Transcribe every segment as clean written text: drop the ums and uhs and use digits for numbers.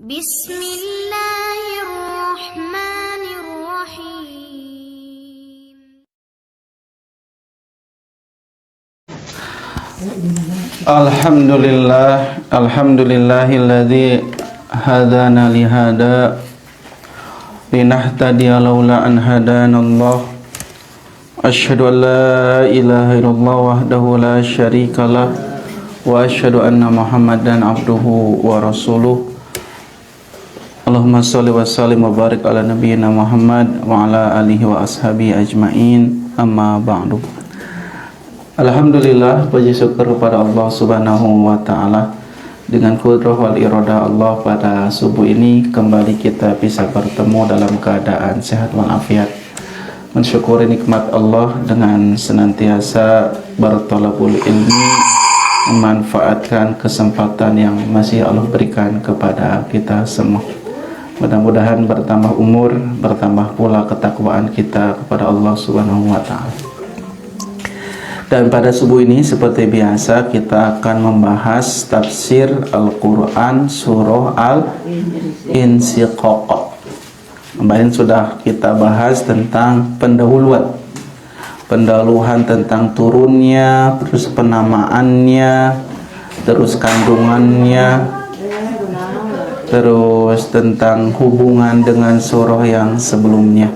Bismillahirrahmanirrahim. Alhamdulillahilladzi hadana lihada linahtadiya laula an hadanallah. Asyhadu an la ilaha illallah wahdahu la syarikalah wa asyhadu anna Muhammadan abduhu wa rasuluh. Allahumma shalli wa sallim wa barik ala nabiyyina Muhammad wa ala alihi wa ashabihi ajmain. Amma ba'du. Alhamdulillah, puji syukur kepada Allah Subhanahu wa taala. Dengan qudrah wal iradah Allah, pada subuh ini kembali kita bisa bertemu dalam keadaan sehat walafiat. Mensyukuri nikmat Allah dengan senantiasa berthalabul ilmi, memanfaatkan kesempatan yang masih Allah berikan kepada kita semua. Mudah-mudahan bertambah umur, bertambah pula ketakwaan kita kepada Allah Subhanahu wa taala. Dan pada subuh ini seperti biasa kita akan membahas tafsir Al-Quran surah Al-Insyiqaq. Kemarin sudah kita bahas tentang pendahuluan tentang turunnya, terus penamaannya, terus kandungannya, terus tentang hubungan dengan surah yang sebelumnya.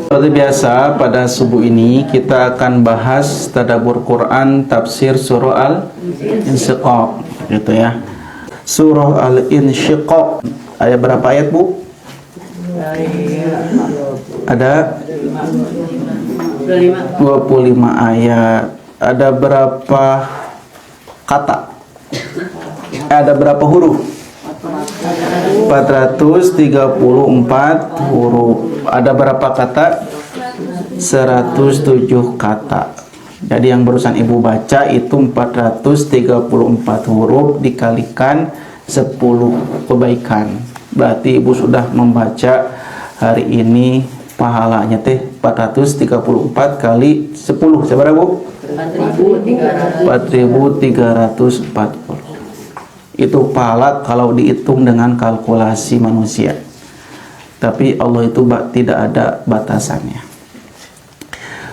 Seperti biasa, pada subuh ini kita akan bahas tadabbur Quran tafsir surah Al-Insyiqaq, gitu ya. Surah Al-Insyiqaq, ada berapa ayat, Bu? Ada 25 ayat. Ada berapa kata? Ada berapa huruf? 434 huruf. Ada berapa kata? 107 kata. Jadi yang barusan Ibu baca itu 434 huruf dikalikan 10 kebaikan. Berarti Ibu sudah membaca hari ini pahalanya 434 kali 10 seberapa, Bu? 4.340. Itu pahala kalau dihitung dengan kalkulasi manusia. Tapi Allah itu tidak ada batasannya.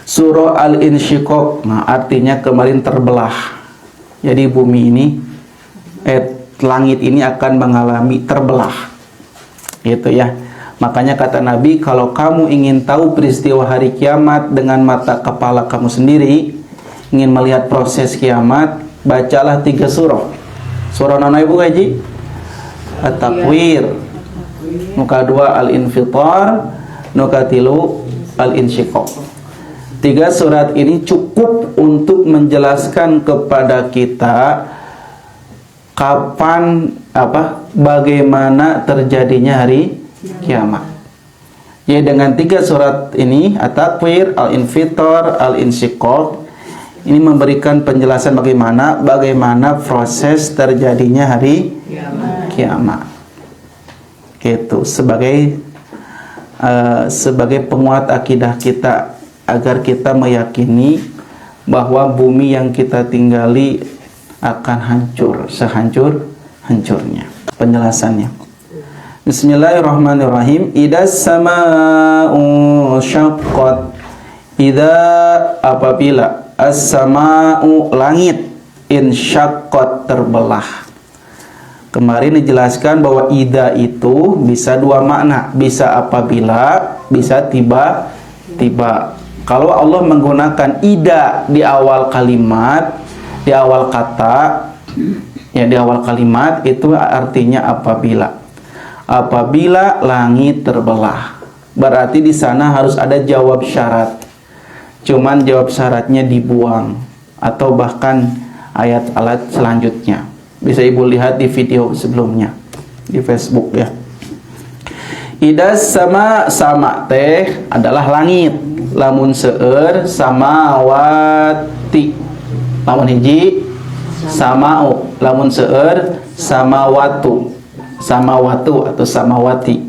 Surah Al-Insyiqaq, nah artinya kemarin terbelah. Jadi bumi ini, langit ini akan mengalami terbelah. Gitu ya. Makanya kata Nabi, kalau kamu ingin tahu peristiwa hari kiamat dengan mata kepala kamu sendiri, ingin melihat proses kiamat, bacalah 3 surah. Surah mana Ibu Haji? At-Takwir, muka 2 Al-Infitar, muka 3 Al-Insyiqaq. 3 surat ini cukup untuk menjelaskan kepada kita kapan, bagaimana terjadinya hari kiamat. Ya, dengan 3 surat ini, At-Takwir, Al-Infitar, Al-Insyiqaq, ini memberikan penjelasan bagaimana proses terjadinya hari kiamat. Itu sebagai penguat akidah kita, agar kita meyakini bahwa bumi yang kita tinggali akan hancur sehancur-hancurnya. Penjelasannya, Bismillahirrahmanirrahim. Idas sama'u syaqqat. Apabila as-sama'u langit insyaqqat terbelah. Kemarin dijelaskan bahwa ida itu bisa 2 makna, bisa apabila, bisa tiba-tiba. Kalau Allah menggunakan ida di awal kalimat, di awal kata, ya di awal kalimat, itu artinya apabila. Apabila langit terbelah, berarti di sana harus ada jawab syarat. Cuman jawab syaratnya dibuang, atau bahkan ayat-ayat selanjutnya. Bisa Ibu lihat di video sebelumnya di Facebook ya. Idas sama teh adalah langit. Lamun seueur samawati. Lamun hiji samau, lamun seueur samawatu atau samawati.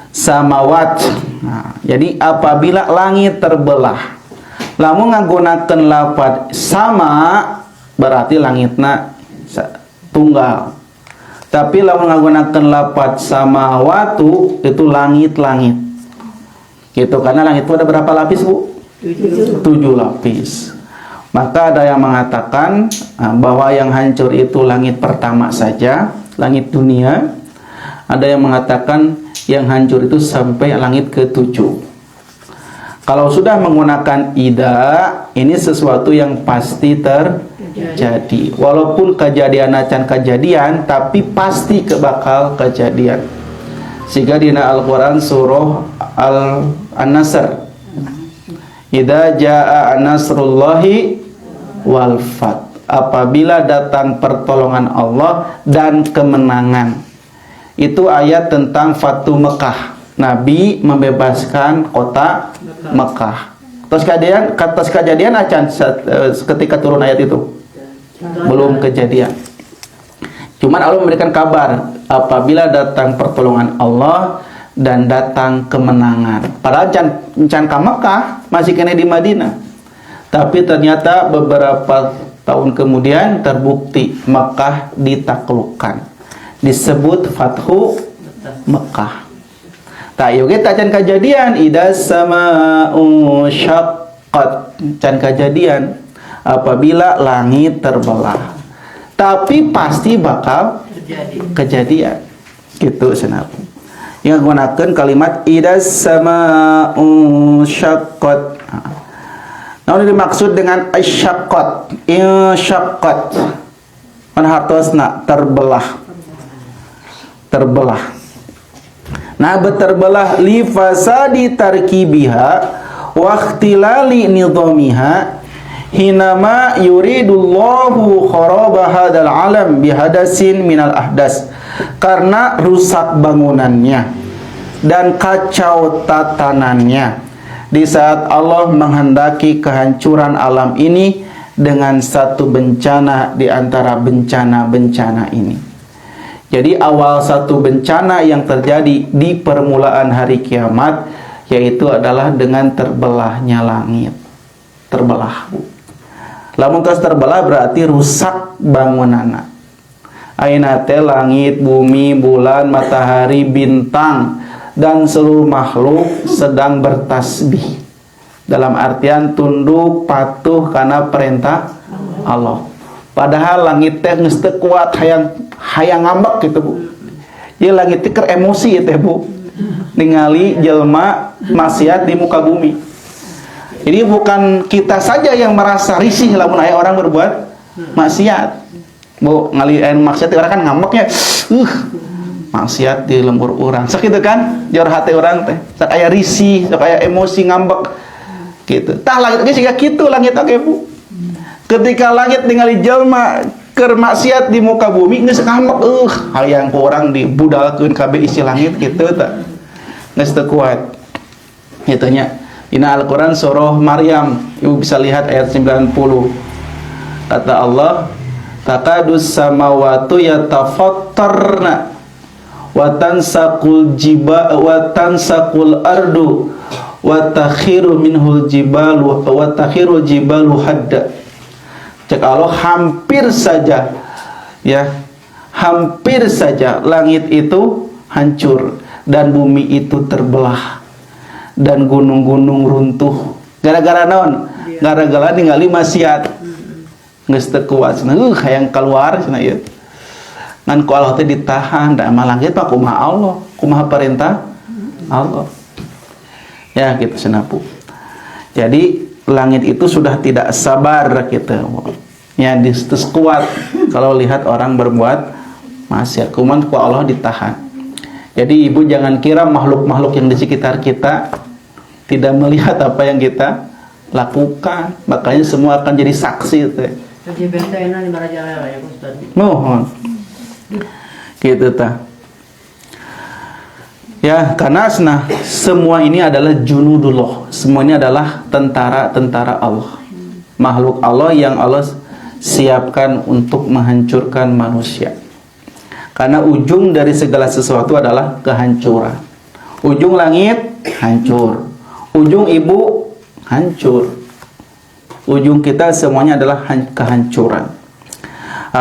Samawat. Nah, jadi apabila langit terbelah, lamun nggunakeun lafaz sama berarti langitna tunggal. Tapi lamun menggunakan lafaz samawatu itu langit-langit. Gitu, karena langit itu ada berapa lapis, Bu? 7 lapis. Maka ada yang mengatakan bahwa yang hancur itu langit pertama saja, langit dunia. Ada yang mengatakan yang hancur itu sampai langit ke-7. Kalau sudah menggunakan ida, ini sesuatu yang pasti terjadi. Walaupun kejadian acan kejadian, tapi pasti bakal kejadian. Sehingga dina Al-Quran surah An-Nasr, idza jaa nasrullahi wal fath, apabila datang pertolongan Allah dan kemenangan. Itu ayat tentang Fatu Mekah. Nabi membebaskan kota Mekah. Terus kejadian acan ketika turun ayat itu belum kejadian. Cuman Allah memberikan kabar apabila datang pertolongan Allah dan datang kemenangan. Padahal can ka Mekah masih kena di Madinah. Tapi ternyata beberapa tahun kemudian terbukti Mekah ditaklukkan. Disebut Fathu Mekah. Tak yuk kita can kejadian idza sama'u syaqqat, can kejadian apabila langit terbelah. Tapi pasti bakal kejadian. Gitu senapu. Yang gunakan kalimat idza sama'u syaqqat. Nah, ini dimaksud dengan asyaqqat, insyaqqat. Kan hartosna terbelah. Terbelah. Nah, terbelah li fasadi tarkibiha wa ikhtilali nidhamiha hinama yuridullahu kharaba hadzal alam bihadasin minal ahdas, karena rusak bangunannya dan kacau tatanannya di saat Allah menghendaki kehancuran alam ini dengan satu bencana di antara bencana-bencana ini. Jadi awal satu bencana yang terjadi di permulaan hari kiamat yaitu adalah dengan terbelahnya langit. Terbelah. Lamun tos terbelah berarti rusak bangunana. Aina teh langit, bumi, bulan, matahari, bintang dan seluruh makhluk sedang bertasbih. Dalam artian tunduk patuh karena perintah Allah. Padahal langit teh geus teu kuat hayang ngambek gitu, Bu. Ieu langit teh keur emosi teh, Bu. Ningali jelma maksiat di muka bumi. Jadi bukan kita saja yang merasa risih lamun aya orang berbuat maksiat. Bu, ngali maksiat orang kan ngambeknya. Maksiat di lembur urang. Sok kitu kan? Jor hati orang teh. Sok aya risih, sok aya emosi ngambek. Gitu. Tah langit ge siga kitu langit oge, Bu. Ketika langit ningali jelma keur maksiat di muka bumi geus ngambek, hayang ku urang dibudalkeun kabeh isi langit kitu tah. Geus teu kuat. Kitu nya. Dina Al-Qur'an surah Maryam, Ibu bisa lihat ayat 90. Kata Allah, taqadus samawatu yatafattarna wa tansaqul ardu wa takhiru minhul jibalu wa takhiru jibalu hadda. Cek Allah hampir saja langit itu hancur dan bumi itu terbelah dan gunung-gunung runtuh. Gara-gara naon? Gara-gara ningali maksiat. Geus teu kuat cenah hayang keluar cenah ieu. Ngan ku Allah teh ditahan da mah langit mah kumaha Allah, kumaha perintah Allah. Ya gitu senapu. Jadi langit itu sudah tidak sabar gitu. Ya terus kuat kalau lihat orang berbuat maksiat, kuman ku Allah ditahan. Jadi ibu jangan kira makhluk-makhluk yang di sekitar kita tidak melihat apa yang kita lakukan, makanya semua akan jadi saksi teh. Mohon. Gitu ta. Ya, karena semua ini adalah junudullah. Semua ini adalah tentara-tentara Allah. Makhluk Allah yang Allah siapkan untuk menghancurkan manusia. Karena ujung dari segala sesuatu adalah kehancuran. Ujung langit hancur. Ujung ibu hancur. Ujung kita semuanya adalah kehancuran.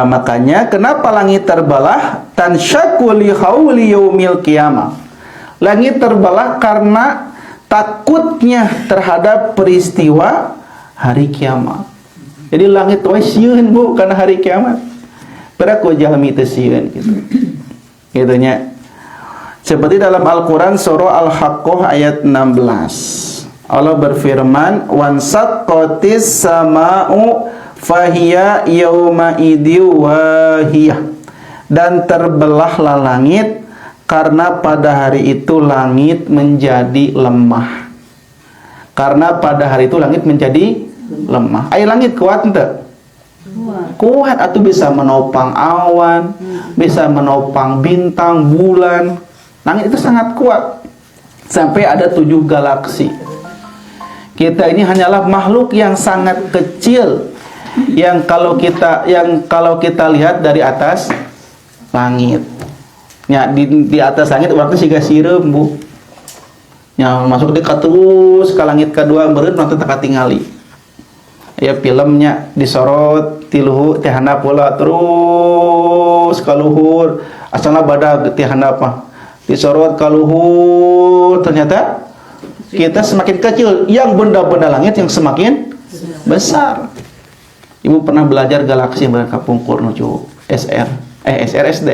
Makanya kenapa langit terbelah? Tansyaku li hauli yaumil qiyamah. Langit terbelah karena takutnya terhadap peristiwa hari kiamat. Jadi langit sieun Bu karena hari kiamat. Pada ku jalmi teu sieun gitu. Gitu nya. Seperti dalam Al-Qur'an surah Al-Haqqah ayat 16. Allah berfirman, "Wansaqqatis sama'u fahiya yauma idzi wahiyah." Dan terbelahlah langit karena pada hari itu langit menjadi lemah. Karena pada hari itu langit menjadi lemah. Ai langit kuat ente? Kuat atuh, bisa menopang awan, bisa menopang bintang, bulan. Langit itu sangat kuat. Sampai ada 7 galaksi. Kita ini hanyalah makhluk yang sangat kecil yang kalau kita lihat dari atas langit. Ya, di atas langit waktu siga sireum Bu. Yang masuk dekat terus ke langit kedua meureun nanti tak katingali. Ya filmnya disorot ti luhur ti handap pula terus ka luhur. Asalna badag ti handap mah. Disorot ka luhur, ternyata kita semakin kecil, yang benda-benda langit yang semakin besar. Ibu pernah belajar galaksi yang kapungkur nuju SD.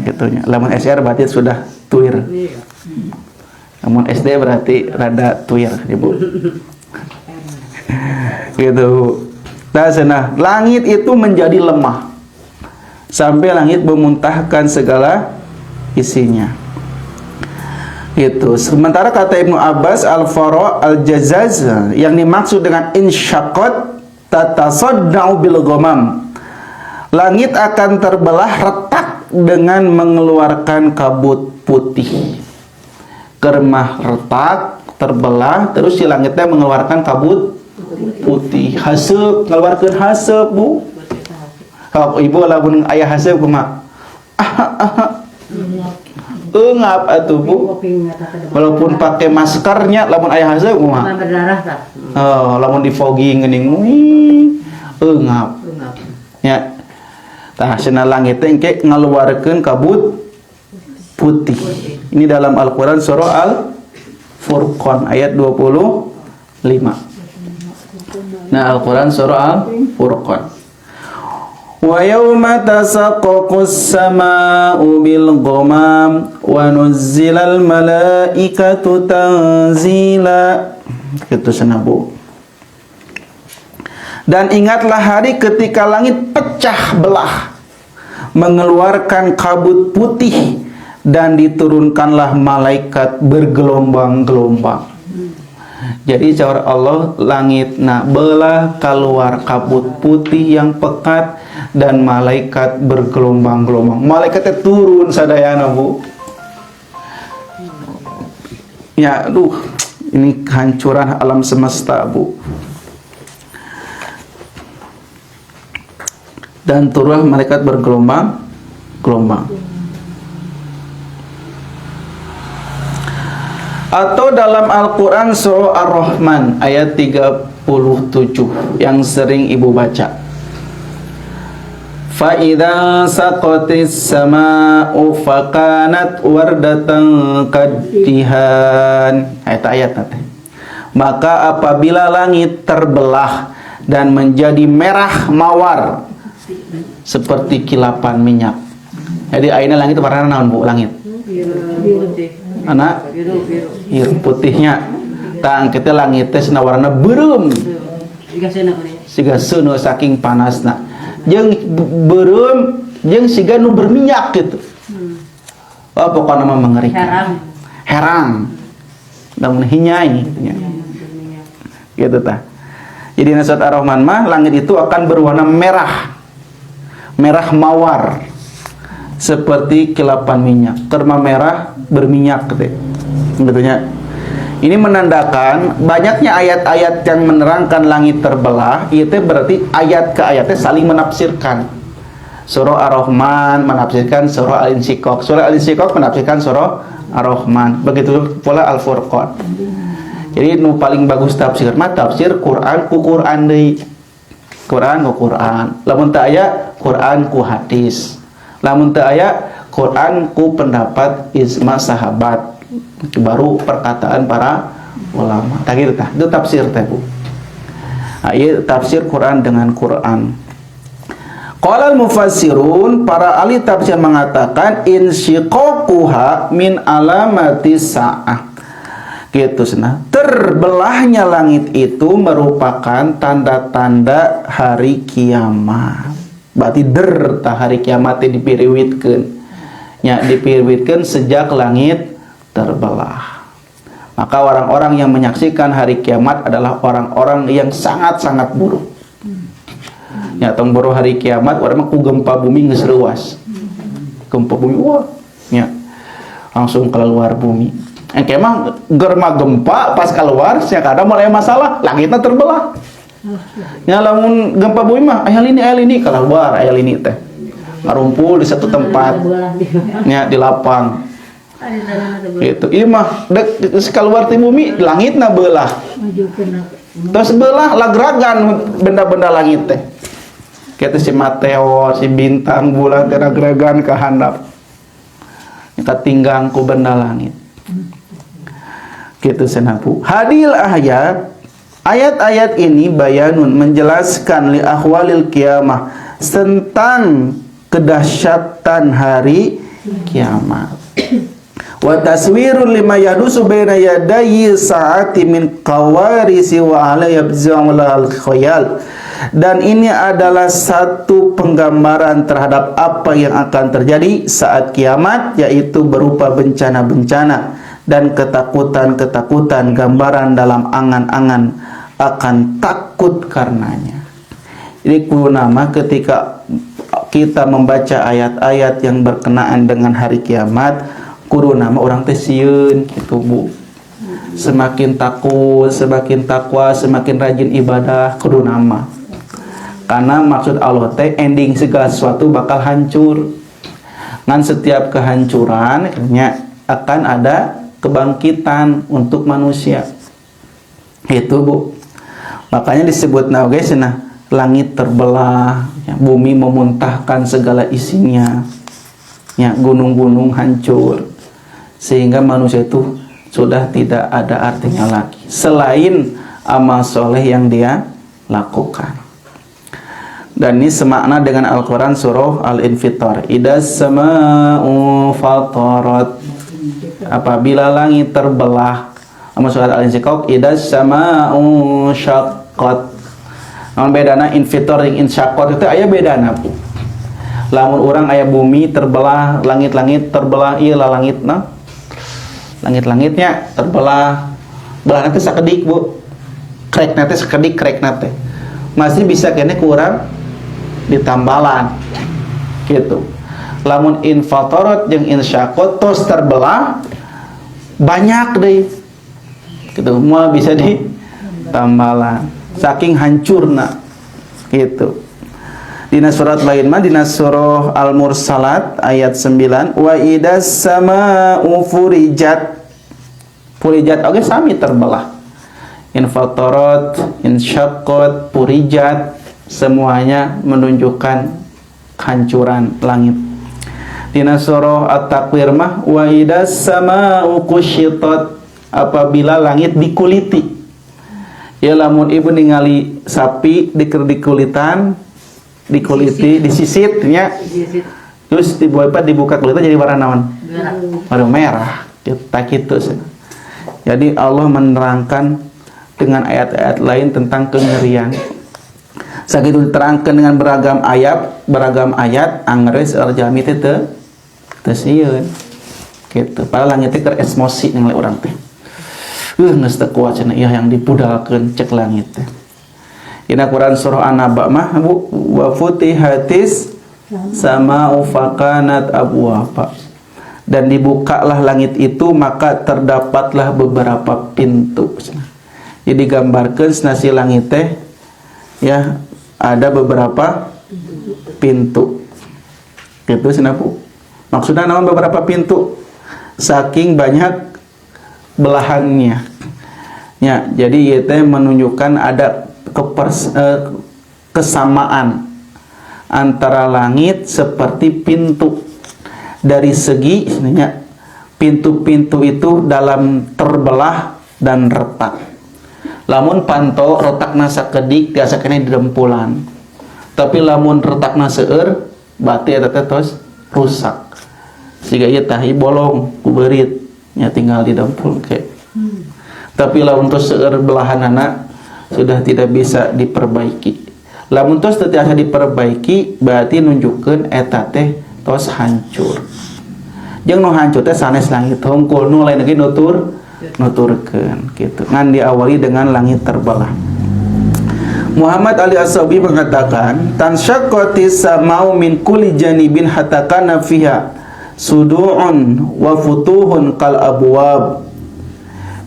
Gitunya. Lamun SR berarti sudah tuir. Namun SD berarti rada tuir, Ibu. Gitu. Nah, langit itu menjadi lemah sampai langit memuntahkan segala isinya. Itu. Sementara kata Ibnu Abbas al-Fara al-Jazaz, yang dimaksud dengan insyaqqat tatasadda'u bil ghamam. Langit akan terbelah retak dengan mengeluarkan kabut putih. Kermah retak, terbelah, terus si langitnya mengeluarkan kabut putih. Haseup, ngeluarkeun haseup, Bu. Kalau Ibu lamun aya haseup kumaha? Engap atuh Bu. Walaupun pakai maskernya, lamun aya haseup kumaha? Oh, lamun di fogging geuning, engap. Ya. Tah cenah langit teh engke ngaluarkeun kabut putih. Ini dalam Al-Qur'an surah Al-Furqan ayat 25. Nah, Al-Qur'an surah Al-Furqan. Wa yauma tasaqqaqus samaa'u bil ghamam wa nuzzilal malaikatu tanzila. Gitu cenah Bu. Dan ingatlah hari ketika langit pecah belah, mengeluarkan kabut putih, dan diturunkanlah malaikat bergelombang-gelombang. Jadi cara Allah langit belah, keluar kabut putih yang pekat, dan malaikat bergelombang-gelombang. Malaikatnya turun sadayana Bu. Ya, aduh, ini kehancuran alam semesta Bu. Dan turunlah malaikat bergelombang-gelombang. Atau dalam Al-Quran surah Ar-Rahman ayat 37 yang sering Ibu baca. Fa idza saqatis samaa'u fakanat wardatan kaddihan. Ayat nanti. Maka apabila langit terbelah dan menjadi merah mawar seperti kilapan minyak. Jadi ayeuna langit warna naon Bu? Langit anak biru putihnya. Tang kita langit teh warna beureum siga seuneu saking panasna, jeung beureum jeung siga nu berminyak gitu. Oh, pokokna mah mengerikan. Herang lamun hinyai gitu tah. Jadi surat Ar-Rahman mah langit itu akan berwarna merah mawar seperti kilapan minyak. Terma merah berminyak gitu. Ini menandakan banyaknya ayat-ayat yang menerangkan langit terbelah. Itu berarti ayat ke ayatnya saling menafsirkan. Surah Ar-Rahman menafsirkan surah Al-Insyiqaq. Surah Al-Insyiqaq menafsirkan surah Ar-Rahman. Begitu pula Al-Furqan. Jadi nu paling bagus tafsir mah tafsir Quran ku Quran deui. Quran ku Quran, lamun teu aya Quran ku hadis, lamun teu aya Quran ku pendapat ijma sahabat, baru perkataan para ulama. Tah kitu tah, itu tafsir teh Bu. Ieu tafsir Quran dengan Quran. Qala al-mufassirun, para ahli tafsir mengatakan insyiqaquha min alamati sa'ah. Gitu senah. Terbelahnya langit itu merupakan tanda-tanda hari kiamat. Berarti tah hari kiamat dipiriwitkeun. Nya dipiriwitkeun sejak langit terbelah. Maka orang-orang yang menyaksikan hari kiamat adalah orang-orang yang sangat-sangat buruk. Ya tong boro hari kiamat orang mah ku gempa bumi geus reuas. Gempa bumi wah nya langsung keluar bumi. Emang germa gempa pas keluar sia kada mulai masalah langitna terbelah. Ya lamun gempa bumi mah aya lini keluar aya lini teh. Ngarumpul di satu tempat. Nya di lapang. Gitu. Ieu mah dek keluar ti bumi langitna beulah. Terus beulah lagragan benda-benda langit teh. Kitu si Mateo, si bintang, bulan teh lagragan ka handap. Katinggang ku benda langit. Gitu senapu. Hadil ayat-ayat ini bayanun menjelaskan li ahwalil kiamah tentang kedahsyatan hari kiamat. Wa taswirun lima yadusu baina yadayi sa'ati min qawarisi wa ala yabza'ul khayal. Dan ini adalah satu penggambaran terhadap apa yang akan terjadi saat kiamat, yaitu berupa bencana-bencana dan ketakutan-ketakutan, gambaran dalam angan-angan akan takut karenanya. Jadi nama ketika kita membaca ayat-ayat yang berkenaan dengan hari kiamat, kudu nama orang teh sieun gitu Bu. Semakin takut, semakin takwa, semakin rajin ibadah, kudu nama. Karena maksud Allah teh ending segala sesuatu bakal hancur. Ngan setiap kehancuran akan ada kebangkitan untuk manusia. Itu Bu. Makanya disebut guys, langit terbelah, ya, bumi memuntahkan segala isinya, ya, gunung-gunung hancur, sehingga manusia itu sudah tidak ada artinya lagi selain amal soleh yang dia lakukan. Dan ini semakna dengan Al-Quran surah Al-Infitar. Idas sama'u fatarat, apabila langit terbelah. Sama surat Al-Insyiqaq, idas sama'u syaqqat. Namun bedana infitar yang insyaqqat itu aya bedana Bu. Lamun orang aya bumi terbelah, langit-langit terbelah, ieu langitna. Langit-langitnya terbelah. Belah nanti sakedik Bu. Krek nanti sakedik krek nanti. Masih bisa kene kurang ditambalan gitu. Lamun infatarat jeung insyaqqat tos terbelah banyak deh gitu, moal bisa ditambalan saking hancurna gitu. Dina surat lain mah dina surah Al-Mursalat ayat 9, wa idas sama'u furijat. Furijat oge sami terbelah. Infatarat, insyaqqat, furijat, semuanya menunjukkan kehancuran langit. Dina surah At-Takwir mah wa idas sama'u kusyitat, apabila langit dikuliti. Ya lamun ibu ningali sapi dikulitan, dikuliti, disisit nya. Terus dibuka kulitnya jadi warna naon? Warna merah. Kita kitu. Jadi Allah menerangkan dengan ayat-ayat lain tentang kengerian. Sakitu diterangkan dengan beragam ayat anggeus jami teh teu sieun kitu. Padahal langit teh keur esmosi ningali urang teh. Geus teu kuat cenah ieu yang dipudalkeun cek langit teh. Dina Quran surah An-Naba mah wa futihatis sama'u fakanat abwaba. Dan dibukalah langit itu maka terdapatlah beberapa pintu. Jadi gambarkeun nasi langit teh ya ada beberapa pintu. Gitu senapu. Maksudnya naon beberapa pintu? Saking banyak belahannya. Ya, jadi ieu teh menunjukkan ada kesamaan antara langit seperti pintu. Dari segi sebenarnya pintu-pintu itu dalam terbelah dan retak. Lamun panto retak nasa kedik biasa kena di dempulan. Tapi lamun retak nasa berarti eta tos rusak. Siga ieu tah bolong ku beurit nya tinggal di dempul ke. Tapi lamun tos seueur belahanana sudah tidak bisa diperbaiki. Lamun tos teu tiasa diperbaiki berarti nunjukkeun eta teh tos hancur. Jeung nu hancur teh sanes langit hungkul, nu lain lagi nuturkeun kitu. Ngan diawali dengan langit terbelah. Muhammad Ali As-Sabi mengatakan, "Tansyaqqatis samau min kulli janibin hatta kana fiha sudu'un wa futuhun kal abwab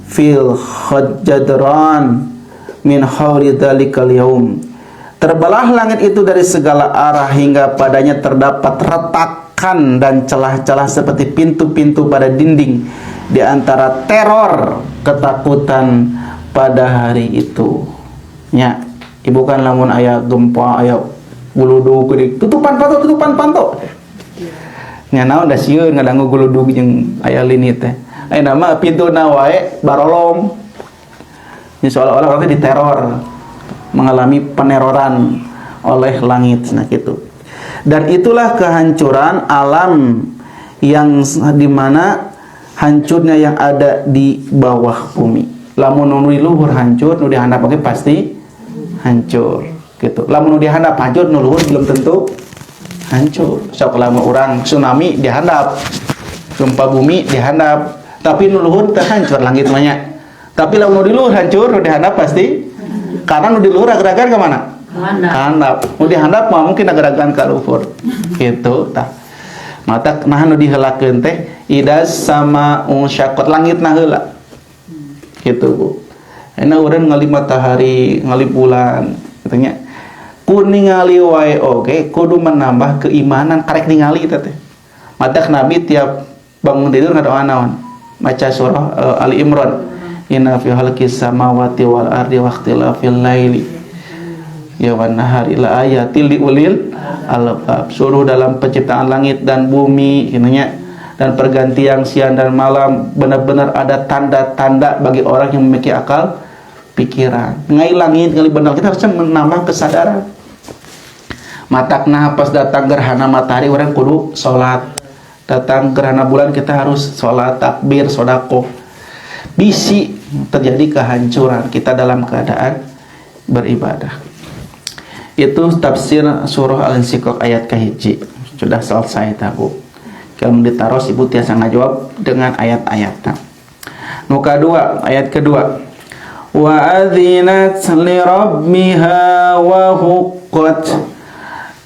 fil khajjadran min hawli dzalikal yaum." Terbelah langit itu dari segala arah hingga padanya terdapat retakan dan celah-celah seperti pintu-pintu pada dinding di antara teror ketakutan pada hari itu. Nya, ibu kan lamun aya gempa, aya guludug geuning, tutupan panto. Nya naon da sieun ngadangu guludug jeung aya lini teh. Ayeuna mah pintuna wae barolong. Nya seolah-olah orang teh diteror, mengalami peneroran oleh langit nah gitu. Dan itulah kehancuran alam yang dimana hancurnya yang ada di bawah bumi. Lamun nu di luhur hancur, nu di handap oge pasti hancur gitu. Lamun nu di handap hancur, nu luhur belum tentu hancur. Sok lamun urang tsunami di handap, gempa bumi di handap, tapi nu luhur teh hancur langit mah nya. Tapi lamun nu di luhur hancur, nu di handap pasti. Karena nu di luhur ageragan ke mana? Handap. Nu di handap mah mungkin ageragan ka luhur. Gitu tah. Mata nah nu diheulakeun teh idas sama syaqqat langitna heula. Gitu Bu. Ayeuna urang ngali matahari, ngali bulan, katanya. Ku ningali wae oge kudu menambah keimanan karek ningali eta teh. Mata Nabi tiap bangun tidur ngadoa naon? Maca surah Ali Imran. Inna fi khalqis samawati wal ardi wa ikhtilafil laili wan nahari la ayatil liulil albab. Suruh dalam penciptaan langit dan bumi ininya dan pergantian siang dan malam benar-benar ada tanda-tanda bagi orang yang memiliki akal pikiran. Ngai langit ngali benar kita harus menambah kesadaran. Matakna pas datang gerhana matahari orang kudu salat. Datang gerhana bulan kita harus salat, takbir, sedekah. Bisi terjadi kehancuran kita dalam keadaan beribadah. Itu tafsir surah Al-Insyiqaq ayat kahiji. Sudah selesai tabu. Kalau ditaros ibu tiasa ngajawab dengan ayat-ayatnya. Nu kadua, ayat kedua. Wa adzinat li rabbiha wa huqqat.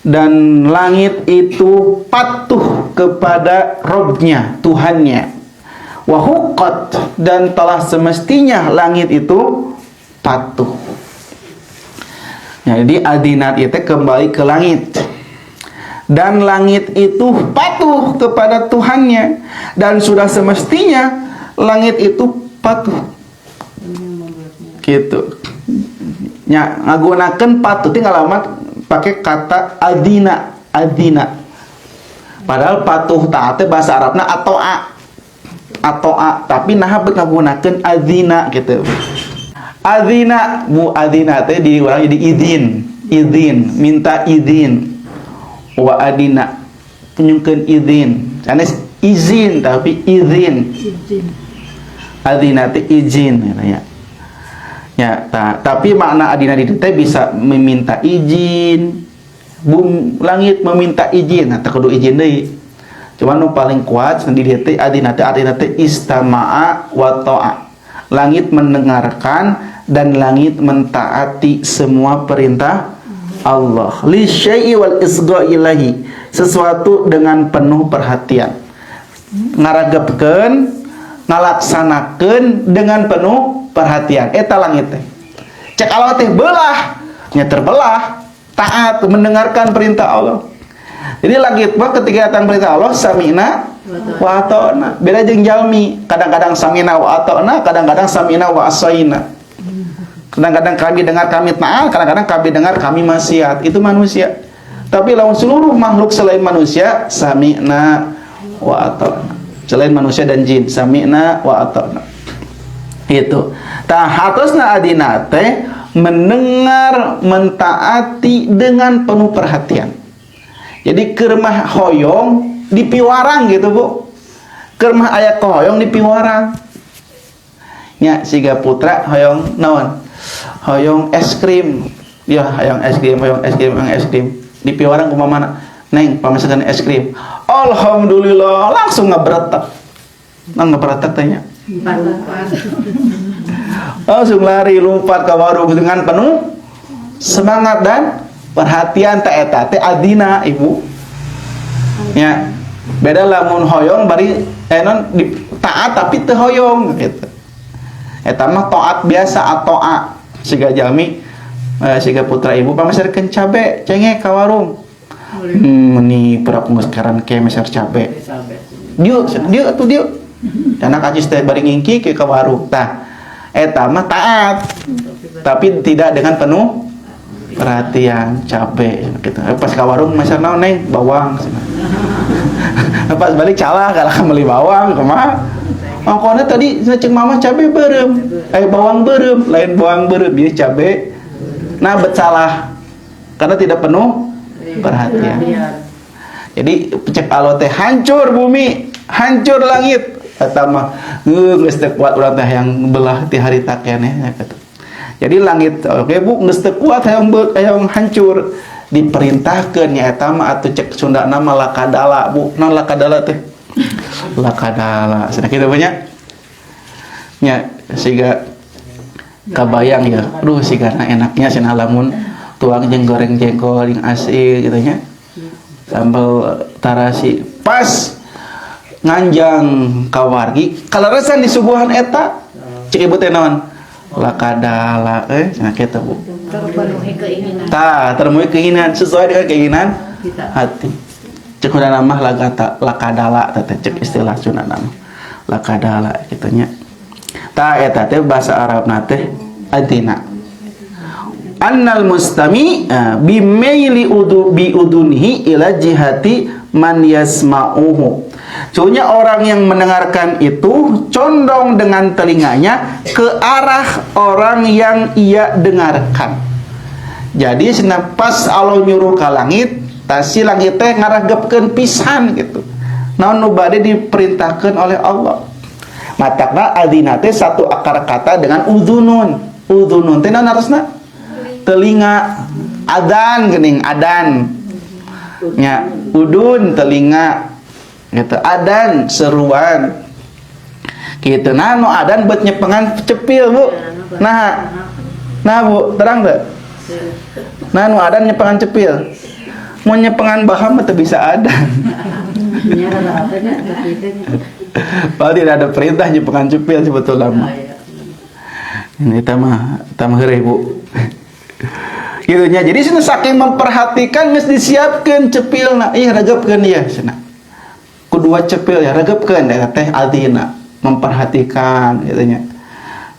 Dan langit itu patuh kepada Robnya, Tuhannya. Wahuqat, dan telah semestinya langit itu patuh. Jadi adinat itu kembali ke langit. Dan langit itu patuh kepada Tuhannya. Dan sudah semestinya langit itu patuh. Gitu. Ya, ngagunakeun patuh tinggal alamat pakai kata adina. Padahal patuh taat bahasa Arabna ato'a, tapi nah ngagunakeun adzina gitu. Adzina teh diulang jadi izin, minta izin. Wa adina tunjukkeun izin. Sanes izin tapi izin. Adzina teh izin ya. Ya, tapi makna adina di teh bisa meminta izin. Langit meminta izin, nah teu kudu izin deui. Cuman nu paling kuat sendiri teh adina teh istama'a wa ta'a. Langit mendengarkan dan langit mentaati semua perintah Allah. Li syai'i wal isgha'i ilahi. Sesuatu dengan penuh perhatian. Ngaragepkeun, ngalaksanakeun dengan penuh perhatian. Eta langit teh. Cek Allah teh belah, nya terbelah, taat mendengarkan perintah Allah. Jadi langit mah ketika datang perintah Allah samina wa ata'na. Beda jeung jalmi, kadang-kadang samina wa ata'na, kadang-kadang samina wa asaina. Kadang-kadang kami dengar kami taat, kadang-kadang kami dengar kami maksiat. Itu manusia. Tapi lawan seluruh makhluk selain manusia, sami'na wa ata'na. Selain manusia dan jin, sami'na wa ata'na. Itu. Tah hartosna adina teh mendengar, mentaati dengan penuh perhatian. Jadi kermah hoyong dipiwarang gitu Bu. Kermah aya hoyong dipiwarang. Nya siga putra hoyong naon? Hoyong es krim. Ya, hoyong es krim, hoyong es krim, hoyong es krim. Dipiwarang kumaha mana? Neng, pamasakan es krim. Alhamdulillah, langsung ngebretek. Nang ngebretek tanya. Langsung lari lompat ke warung dengan penuh semangat dan perhatian. Tak eta teh adina ibu. Ya, beda lamun hoyong bari non taat tapi teu hoyong gitu. Eta mah taat biasa atau a siga jalmi siga putra ibu pamasarekeun cabe cengek ka warung. Meni perak ngeuskeran ke meser cabe. Dieu atuh dieu. Anak acis teh bari ngingki ke warung. Tah eta mah taat tapi tidak dengan penuh perhatian cabe gitu. Pas ka warung meser naon neng bawang. Pas balik calah kalau beli bawang kumaha? Ongkona tadi cek mama cabe beureum. Bawang beureum, lain bawang beureum ieu cabe. Nah bet salah karena tidak penuh perhatian. Jadi cek alo teh hancur bumi, hancur langit. Eta mah geus teu kuat urang teh yang belah ti harita keneh gitu. Jadi langit oke Bu geus teu kuat hayang hancur. Diperintahkeun nya eta mah atuh cek Sunda nama lakadala Bu. Naon lakadala teh? Lakadala. Cenah kitu banyak. Nya siga kabayang ya. Aduh sigana enaknya cenah lamun tuang jeung goreng jengkol yang asli gitu nya. Sambal tarasi pas nganjang kawargi kalaresan disuguhan eta cek ibu teh naon lakadala cenah kitu Bu. Terpenuhi keinginan. Terpenuhi keinginan sesuai dengan keinginan hati. Cek urang mah lakadala teh cek istilah Sunda nama. Lakadala kitu nya. Eta teh bahasa Arabna teh adina. Annal mustami bimaili bi udunihi ila jihati man yasma'uhu. Soalnya orang yang mendengarkan itu condong dengan telinganya ke arah orang yang ia dengarkan. Jadi pas Allah nyuruh ke langit, tasi langit teh ngaragepkeun pisan gitu. Naon nu bade diperintahkeun oleh Allah. Matakna adina teh satu akar kata dengan udhunun. Udhunun teh naon harusna? Telinga. Adan geuning adan. Nya udun telinga. Gitu. Adan seruan. Gitu. Nah nu adan buat nyepengan cepil Bu. Nah Bu, terang teu? Nah nu adan nyepengan cepil. Mau nyepengan baham teu bisa adan. Padahal tidak ada perintah nyepengan cepil sebetulnya mah. Ini tamah heureuy Bu. Gitu nya. Jadi cenah saking memperhatikan geus disiapkeun cepilna. Ih regepkeun ieu cenah. Kedua cepil ya regepkeun eta teh adina memperhatikan gitu nya.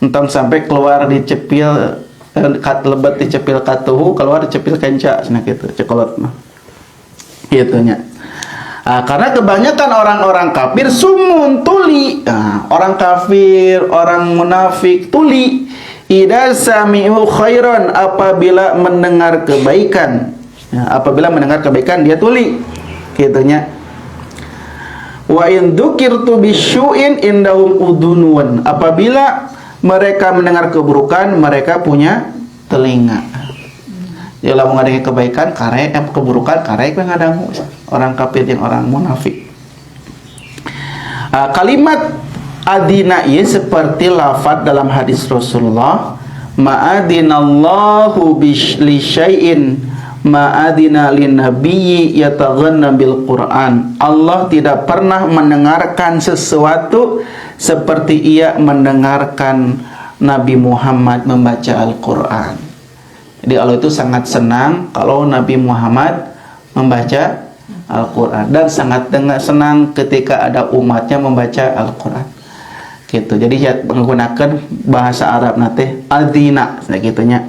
Entong sampai keluar di cepil kat lebet di cepil katuhu keluar di cepil kenca cenah kitu cekolot mah. Gitu nya. Karena kebanyakan orang-orang kafir sumun tuli. Orang kafir, orang munafik tuli. Idza sami'u khairan apabila mendengar kebaikan. Ya, apabila mendengar kebaikan dia tuli. Gitunya. Wa in dzukirtu bisyu'in indahum udunun. Apabila mereka mendengar keburukan, mereka punya telinga. Ya lamun ngadenge kebaikan karek keburukan karek we ngadangu. Orang kafir jeung orang munafik. Kalimat adina ieu seperti lafaz dalam hadis Rasulullah, ma'adinallahu li syai'in ma'adina lin nabiyyi yataghanna bil Qur'an. Allah tidak pernah mendengarkan sesuatu seperti ia mendengarkan Nabi Muhammad membaca Al-Qur'an. Jadi Allah itu sangat senang kalau Nabi Muhammad membaca Al-Quran dan sangat senang ketika ada umatnya membaca Al-Quran. gitu. Jadi ya menggunakan bahasa Arab nate adina gitunya.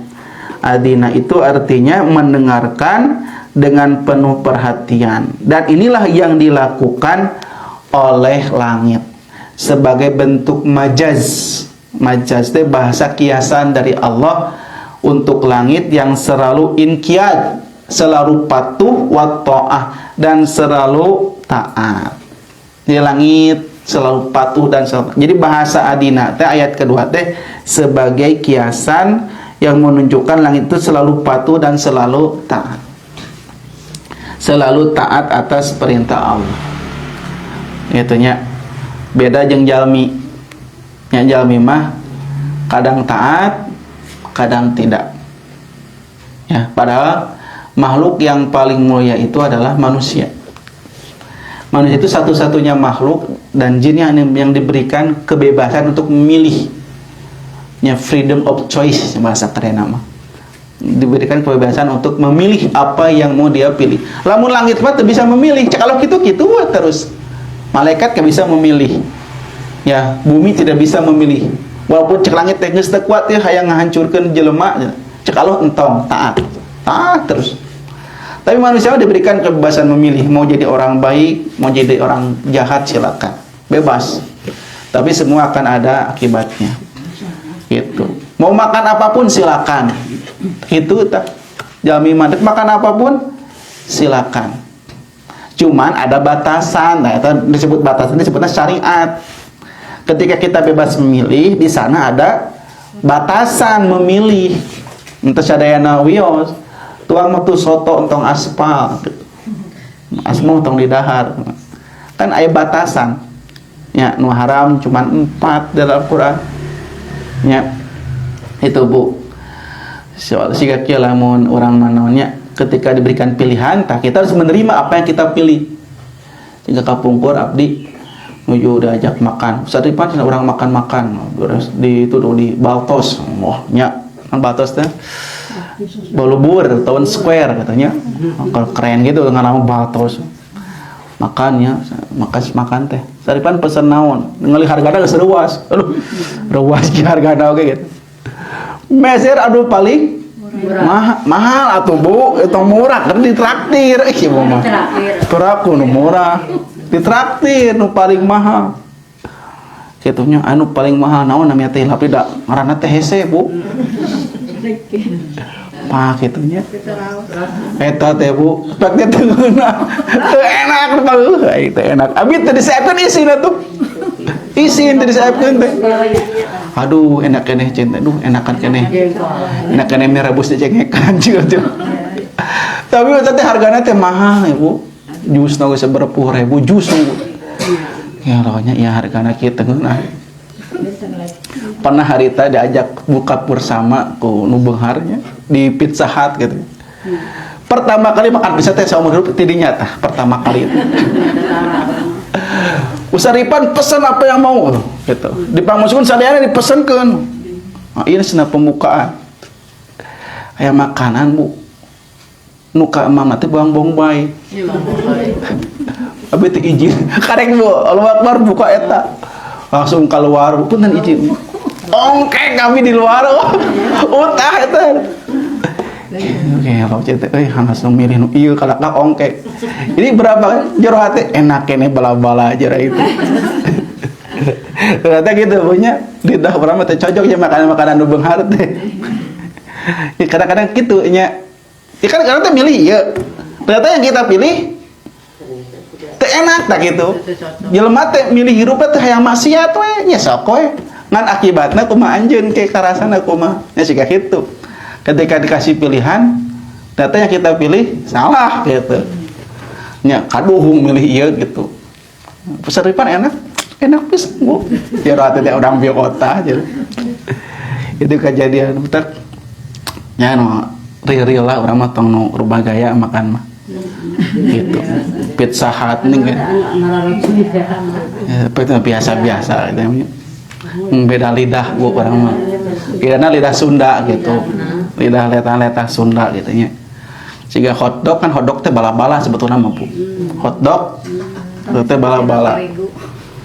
Adina itu artinya mendengarkan dengan penuh perhatian, dan inilah yang dilakukan oleh langit sebagai bentuk majaz. Majaz itu bahasa kiasan dari Allah untuk langit yang selalu inqiyad, selalu patuh wa ta'ah, dan selalu taat. Di langit selalu patuh dan selalu. Jadi bahasa adina teh ayat kedua teh sebagai kiasan yang menunjukkan langit itu selalu patuh dan selalu taat. Selalu taat atas perintah Allah. Itunya beda jeung jalmi. Nya jalmi mah kadang taat, kadang tidak. Ya, padahal makhluk yang paling mulia itu adalah manusia. Manusia itu satu-satunya makhluk dan jin yang diberikan kebebasan untuk memilih. Ya, freedom of choice bahasa keren nama. Diberikan kebebasan untuk memilih apa yang mau dia pilih. Lamun langit mah teu bisa memilih. Kalau gitu terus. Malaikat gak bisa memilih. Ya, bumi tidak bisa memilih. Walaupun cek langit teh geus teu kuat ya hayang ngahancurkeun jelema. Cek Allah entong taat. Taat terus. Tapi manusia diberikan kebebasan memilih, mau jadi orang baik, mau jadi orang jahat silakan, bebas. Tapi semua akan ada akibatnya. Gitu. Mau makan apapun silakan. Itu tak. Jalmi mandek makan apapun silakan. Cuman ada batasan. Nah, itu disebut batasan, disebutnya syariat. Ketika kita bebas memilih, di sana ada batasan memilih. Entah sadayana wios. Tuang metu soto entong aspal, asmo entong di dahar, kan ada batasan. Ya, nu haram cuman 4 dalam Al-Quran. Ya, itu bu. Soal siga kieu lamun urang manaonnya ketika diberikan pilihan, tak kita harus menerima apa yang kita pilih. Jika kapungkur abdi nuju diajak makan, saripan orang makan-makan, di itu di Baltos, nya kan Baltos teh. Balubur, tahun square katanya. Keren gitu dengan nama Baltos. Makannya, makan teh. Saripan pesen naon? Ngali hargana geus reuas. Aduh, reuas ge hargana oge gitu. Meser aduh paling mahal atuh Bu, itu murah kan ditraktir. Ieu mah. Teraku nu murah. Ditraktir nu paling mahal. Kitunya anu paling mahal naon namanya teh tapi da ngaranna teh hese Bu. Pak itunya eta teh Bu pek teh teungeuna teu enak banget itu enak abi teh disaepkeun isina tuh isin teh disaepkeun teh aduh enak keneh cinta aduh enakan keneh enak keneh mie rebus dicengekan juga tuh tapi eta teh hargana teh mahal ya Bu jus na geus 10.000 jus ya lohnya ya hargana kieu teungeuna. Pernah harita diajak buka bersama ku nu beungharnya di Pizza Hut gitu. Pertama kali makan pizza teh seumur hidup tidinya tah pertama kali itu. Usaripan pesan apa yang mau gitu. Dipangusun sadayana dipesenkeun. Nah, ini cenah pembukaan. Aya makanan Bu. Nu ka mama teh bawang bae. Abi teh izin. Karek Bu, Allahu Akbar buka eta. Langsung keluar punten izin. Ongkek kami di luar, utah itu. Oke, kalau cerita, langsung milih nu ieu kalakna ongkek. Ini berapa jero hati enak kene bala-bala aja itu. Ternyata gitu punya lidah urang teh cocok ya makanan-makanan nu beunghar teh. Ya kadang-kadang kitu nya. Ya kan kadang teh milih ieu. Ternyata yang kita pilih teh enak tak gitu. Jelema teh milih hirup teh hayang maksiat we, nya sok we. Ngan akibatna kumaha anjeun ke karasana kumaha nya siga kitu. Ketika dikasih pilihan ternyata yang kita pilih salah gitu nya kaduhung milih ieu gitu. Peseripan enak pisan Bu ya rata teh urang biokota jadi itu kejadian betul nya no real lah urang mah tong nu rubah gaya makan mah gitu. Pizza Hut nih kan ya, biasa-biasa gitu. Beda lidah Bu orang mah. Kirana lidah Sunda gitu. Lidah letah-letah Sunda gitu nya. Siga hotdog kan hotdog teh bala-bala sebetulna mah Bu. Hotdog teh bala-bala.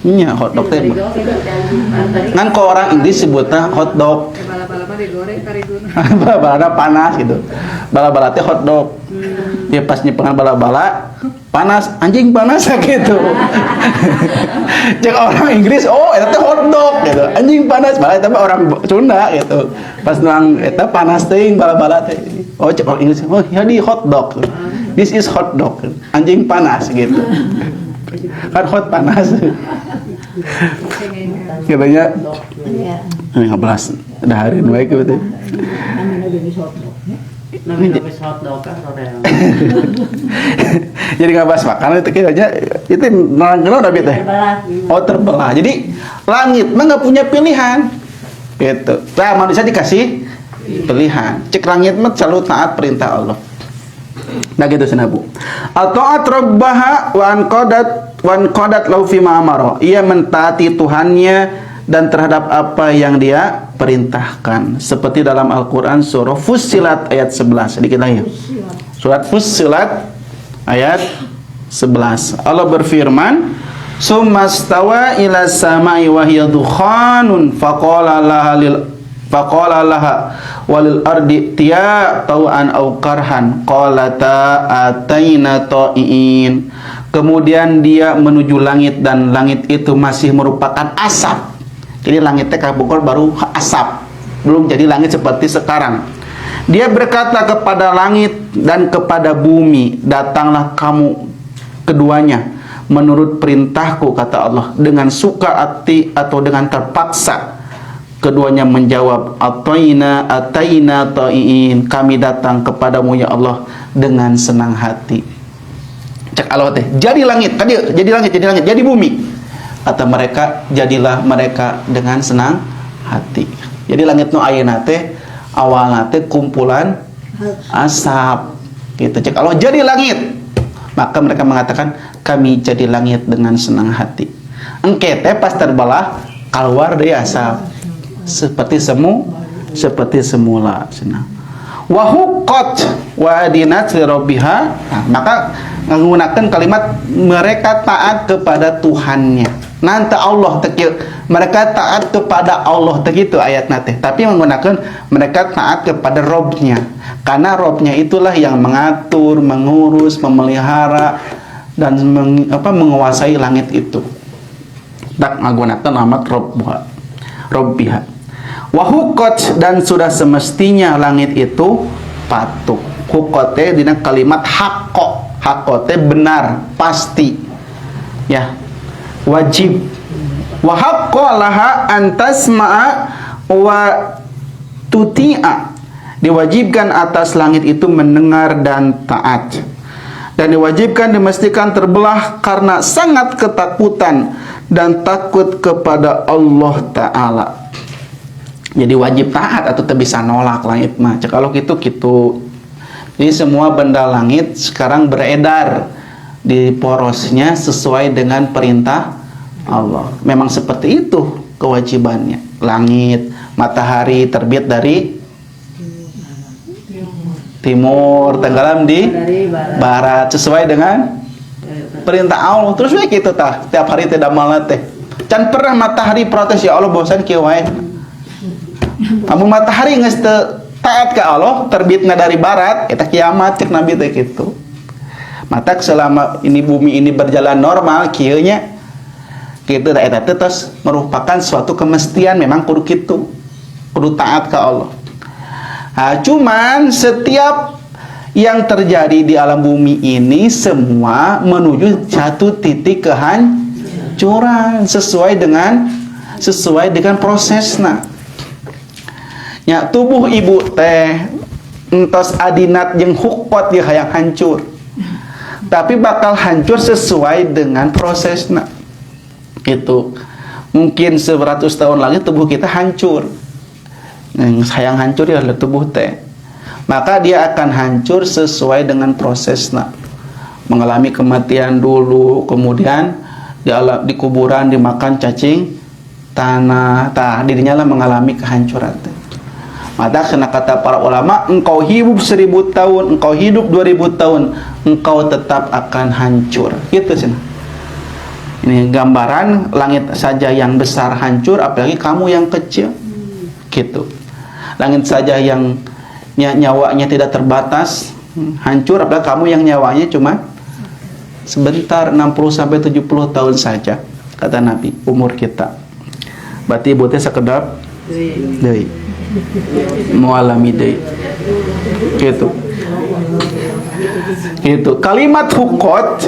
Iya, hotdog teh. Kan kalau orang Inggris sebutnya hotdog. Bala-bala digoreng kariguna. Bala-bala panas gitu. Bala-bala teh hotdog. Dia pas nyepengan bala-bala panas, anjing panas gitu. Cek orang Inggris, oh eta teh hotdog gitu. Anjing panas, bala eta orang Sunda gitu. Pas nang eta panas teuing bala-bala teh. Oh cek orang Inggris, oh ya di hotdog. This is hotdog. Anjing panas gitu. Kan hot panas. Katanya 15 dah hari baik betul. Jadi nggak bahas makanan itu kayaknya itu nang udah teh. Oh terbelah. Jadi langit mah nggak punya pilihan. Gitu. Nah manusia dikasih pilihan. Cek langit mah selalu taat perintah Allah. Nah gitu senabu. At-ta'at rabbaha wa anqadat lahu fi ma amara. Ia mentaati Tuhannya dan terhadap apa yang dia perintahkan. Seperti dalam Al-Qur'an surah Fussilat ayat 11. Sedikit lagi. Surat Fussilat ayat 11. Allah berfirman, "Summastawa ila samai wa hiya dukhanun faqala laha walil ardi tiya tau'an aw karhan qalata ataina ta'in." Kemudian dia menuju langit dan langit itu masih merupakan asap. Jadi langitnya kabukor baru asap, belum jadi langit seperti sekarang. Dia berkata kepada langit dan kepada bumi, datanglah kamu keduanya menurut perintahku, kata Allah, dengan suka hati atau dengan terpaksa. Keduanya menjawab, ataina ta'in, kami datang kepadamu ya Allah dengan senang hati. Cek Allah teh, jadi langit, tadi jadi langit, jadi bumi. Kata mereka, jadilah mereka dengan senang hati. Jadi langit nu ayeuna teh awalna teh kumpulan asap. Gitu. Cek Allah jadi langit. Maka mereka mengatakan, kami jadi langit dengan senang hati. Engke teh pas terbelah keluar dari asap. Seperti semula. Wa huqqat wa adinat li rabbiha. Nah, maka menggunakan kalimat mereka taat kepada Tuhannya. Nanti Allah tekil, mereka taat kepada Allah begitu ayat nanti. Tapi menggunakan mereka taat kepada Robnya, karena Robnya itulah yang mengatur, mengurus, memelihara dan menguasai langit itu. Tak menggunakan nama Robbiha. Wahukot, dan sudah semestinya langit itu patuh. Hukote dina kalimat hakko, hakote benar, pasti, ya. Wajib. Wa haqqo laha an tasma'a wa tuti'a. Diwajibkan atas langit itu mendengar dan taat. Dan diwajibkan dimestikan terbelah karena sangat ketakutan dan takut kepada Allah Ta'ala. Jadi wajib taat atau bisa nolak langit mah. Kalau gitu. Jadi semua benda langit sekarang beredar di porosnya sesuai dengan perintah Allah. Memang seperti itu kewajibannya. Langit, matahari terbit dari timur, tenggelam di barat sesuai dengan perintah Allah. Terus we kitu tah, tiap hari teh damal teh. Can pernah matahari protes, ya Allah bosan kieu wae. Amun matahari geus teu taat ka Allah, terbitna dari barat, eta kiamat cek Nabi teh kitu. Mata selama ini bumi ini berjalan normal kieu nya kitu da eta terus merupakan suatu kemestian, memang kudu kitu, kudu taat ka Allah. Nah, cuman setiap yang terjadi di alam bumi ini semua menuju satu titik kehancuran sesuai dengan prosesna. Ya, tubuh ibu teh entos adinat jeung hukot dia hayang hancur. Tapi bakal hancur sesuai dengan prosesnya. Itu mungkin 100 tahun lagi tubuh kita hancur. Yang sayang hancur ya tubuh teh. Maka dia akan hancur sesuai dengan prosesnya. Mengalami kematian dulu, kemudian di kuburan dimakan cacing tanah. Dirinya lah mengalami kehancuran teh. Maka kena kata para ulama, engkau hidup 1000 tahun, engkau hidup 2000 tahun, engkau tetap akan hancur. Gitu sih. Ini gambaran langit saja yang besar hancur, apalagi kamu yang kecil. Gitu. Langit saja yang nyawanya tidak terbatas hancur, apalagi kamu yang nyawanya cuma sebentar, 60 sampai 70 tahun saja kata Nabi umur kita. Berarti ibu teh sekedap deui. Mualami deui. Gitu. Gitu. Kalimat hukot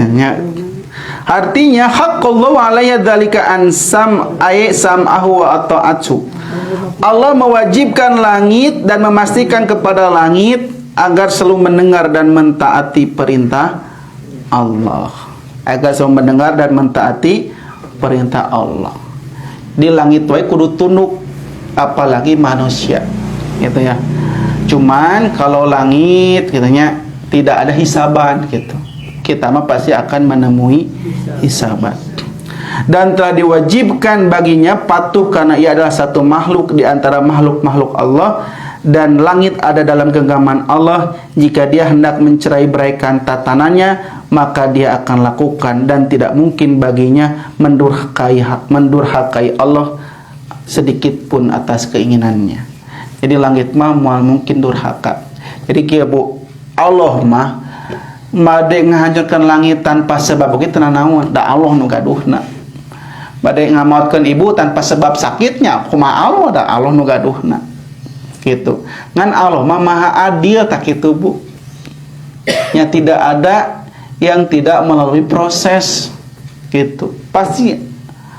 artinya haqqallahu alayya dzalika an sam'ahu wa ata'atu. Allah mewajibkan langit dan memastikan kepada langit agar selalu mendengar dan mentaati perintah Allah. Agar selalu mendengar dan mentaati perintah Allah. Di langit wae kudu tunduk, apalagi manusia. Gitu ya. Cuman kalau langit katanya tidak ada hisaban gitu. Kita mah pasti akan menemui hisaban. Dan telah diwajibkan baginya patuh karena ia adalah satu makhluk di antara makhluk-makhluk Allah, dan langit ada dalam genggaman Allah. Jika dia hendak mencerai-beraikan tatanannya, maka dia akan lakukan, dan tidak mungkin baginya mendurhakai Allah sedikit pun atas keinginannya. Jadi langit mah moal mungkin durhaka. Jadi kieu Bu, Allah mah bade ngahancurkeun langit tanpa sebab oge teu naon, da Allah nu gaduhna. Bade ngamaotkeun ibu tanpa sebab sakitnya, kumaha Allah, da Allah nu gaduhna. Gitu. Ngan Allah mah maha adil tak kitu Bu. Nya tidak ada yang tidak melalui proses gitu. Pasti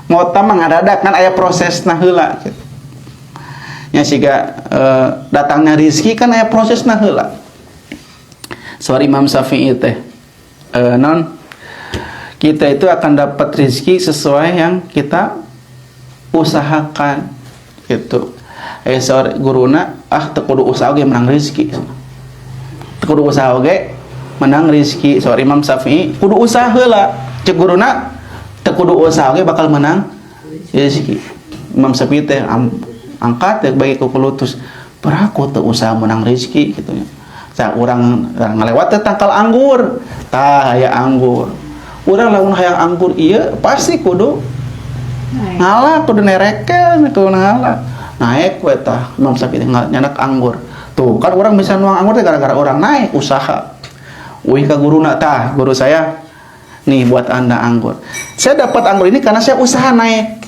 mau tamang ngadadak kan aya prosesna heula gitu. Nya siga datangnya rezeki kan aya prosesna heula. Soal Imam Syafi'i teh kita itu akan dapat rezeki sesuai yang kita usahakan gitu. Soal guruna teu kudu usaha ge menang rezeki. Teu kudu usaha ge menang rezeki. Soal Imam Syafi'i kudu usaha heula. Cek guruna teu kudu usaha ge bakal menang rezeki. Imam Syafi'i teh angkat bagi kukulutus peraku teu usaha menang rezeki gitu nya. Sa urang ngalewat teh tangkal anggur, tah aya anggur. Urang lamun hayang anggur ieu pasti kudu ngalah, kudu nerekel, kudu ngalah. Naik we tah Imam Syafi'i nyanak anggur. Tuh kan urang bisa nuang anggur teh gara-gara urang naik usaha. Uih ka guruna, tah guru saya nih buat Anda anggur. Saya dapat anggur ini karena saya usaha naik.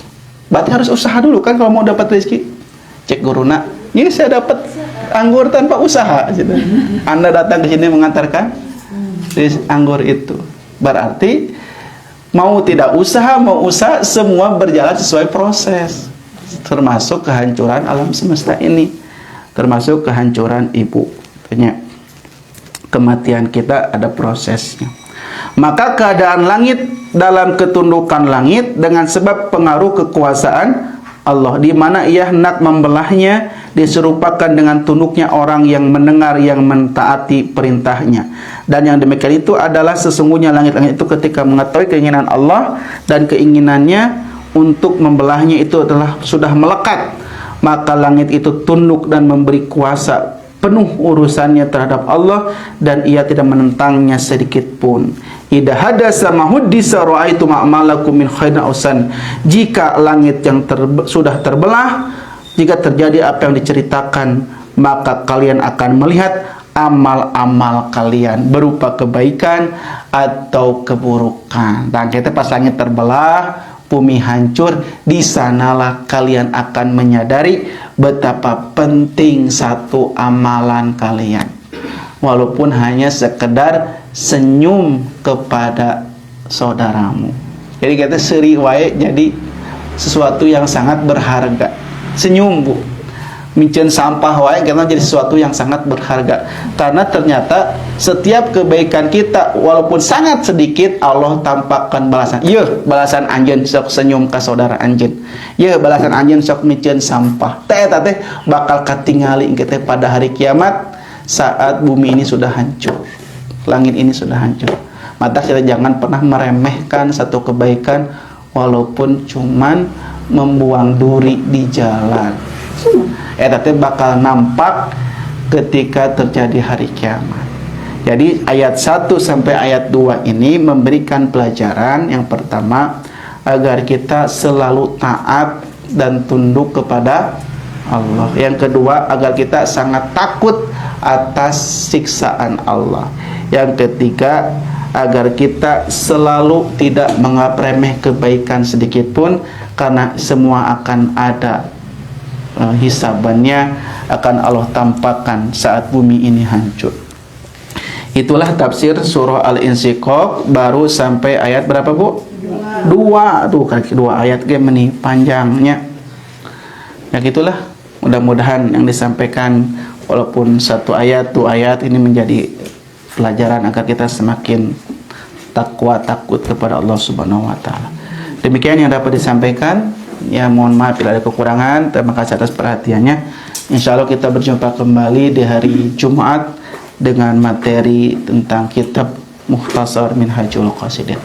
Berarti harus usaha dulu kan kalau mau dapat rezeki. Cek guruna, ini saya dapat anggur tanpa usaha gitu. Anda datang ke sini mengantarkan anggur itu. Berarti mau tidak usaha, mau usaha, semua berjalan sesuai proses. Termasuk kehancuran alam semesta ini. Termasuk kehancuran ibu. Tanya, kematian kita ada prosesnya. Maka keadaan langit dalam ketundukan langit dengan sebab pengaruh kekuasaan Allah, di mana ia hendak membelahnya diserupakan dengan tunduknya orang yang mendengar, yang mentaati perintahnya. Dan yang demikian itu adalah sesungguhnya langit-langit itu ketika mengetahui keinginan Allah dan keinginannya untuk membelahnya itu adalah sudah melekat, maka langit itu tunduk dan memberi kuasa penuh urusannya terhadap Allah, dan ia tidak menentangnya sedikit pun. Idza hadasa mahuddisa ra'aitu ma'malakum min khairin ausan. Jika langit yang sudah terbelah, jika terjadi apa yang diceritakan, maka kalian akan melihat amal-amal kalian berupa kebaikan atau keburukan. Dan kita pas langit terbelah, bumi hancur, di sanalah kalian akan menyadari betapa penting satu amalan kalian. Walaupun hanya sekedar senyum kepada saudaramu. Jadi kita seri wae jadi sesuatu yang sangat berharga. Senyum Bu. Micen sampah wae kita jadi sesuatu yang sangat berharga. Karena ternyata setiap kebaikan kita walaupun sangat sedikit, Allah tampakkan balasan. Yeuh, balasan anjeun sok senyum ka saudara anjeun. Yeuh, balasan anjeun sok micen sampah. Teh eta teh bakal katingali kita pada hari kiamat saat bumi ini sudah hancur. Langit ini sudah hancur. Maka kita jangan pernah meremehkan satu kebaikan walaupun cuman membuang duri di jalan. Eta teh bakal nampak ketika terjadi hari kiamat. Jadi ayat 1 sampai ayat 2 ini memberikan pelajaran. Yang pertama, agar kita selalu taat dan tunduk kepada Allah. Yang kedua, agar kita sangat takut atas siksaan Allah. Yang ketiga, agar kita selalu tidak menganggap remeh kebaikan sedikit pun, karena semua akan ada hisabannya, akan Allah tampakkan saat bumi ini hancur. Itulah tafsir surah Al-Insyiqaq. Baru sampai ayat berapa, Bu? Dua. Tuh kan dua ayat game nih panjangnya. Ya gitulah. Mudah-mudahan yang disampaikan walaupun satu ayat, dua ayat ini menjadi pelajaran agar kita semakin takwa, takut kepada Allah Subhanahu wa taala. Demikian yang dapat disampaikan. Ya, mohon maaf bila ada kekurangan. Terima kasih atas perhatiannya. Insya Allah kita berjumpa kembali di hari Jumat dengan materi tentang kitab Mukhtasar Minhajul Qasidin.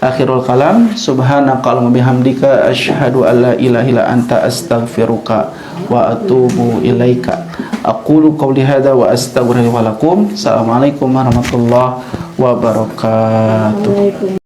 Akhirul kalam, subhanakallahumma bihamdika asyhadu an la ilaha illa anta astaghfiruka wa atubu ilaika. Aqulu qawli hadza wa astaghfirullaha wa lakum. Assalamualaikum warahmatullahi wabarakatuh.